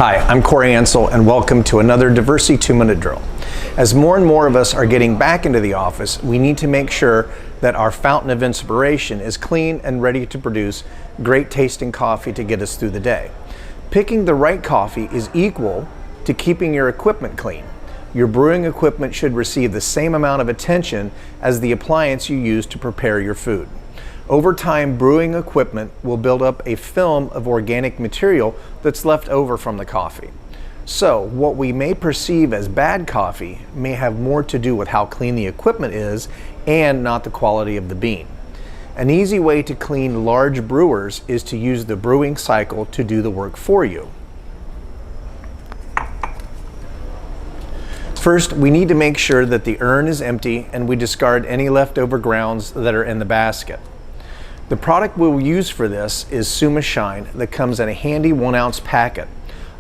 Hi, I'm Corey Ansel and welcome to another Diversey 2-minute drill. As more and more of us are getting back into the office, we need to make sure that our fountain of inspiration is clean and ready to produce great tasting coffee to get us through the day. Picking the right coffee is equal to keeping your equipment clean. Your brewing equipment should receive the same amount of attention as the appliance you use to prepare your food. Over time, brewing equipment will build up a film of organic material that's left over from the coffee. So, what we may perceive as bad coffee may have more to do with how clean the equipment is and not the quality of the bean. An easy way to clean large brewers is to use the brewing cycle to do the work for you. First, we need to make sure that the urn is empty and we discard any leftover grounds that are in the basket. The product we'll use for this is Suma Shine that comes in a handy 1-ounce packet.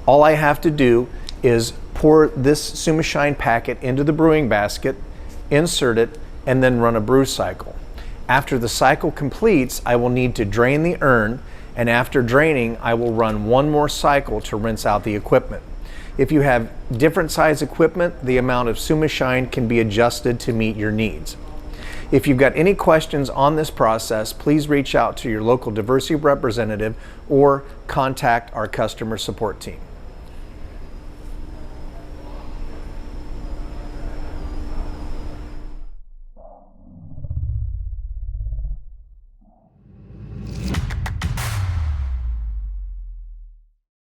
All I have to do is pour this Suma Shine packet into the brewing basket, insert it, and then run a brew cycle. After the cycle completes, I will need to drain the urn, and after draining, I will run one more cycle to rinse out the equipment. If you have different size equipment, the amount of Suma Shine can be adjusted to meet your needs. If you've got any questions on this process, please reach out to your local Diversey representative or contact our customer support team.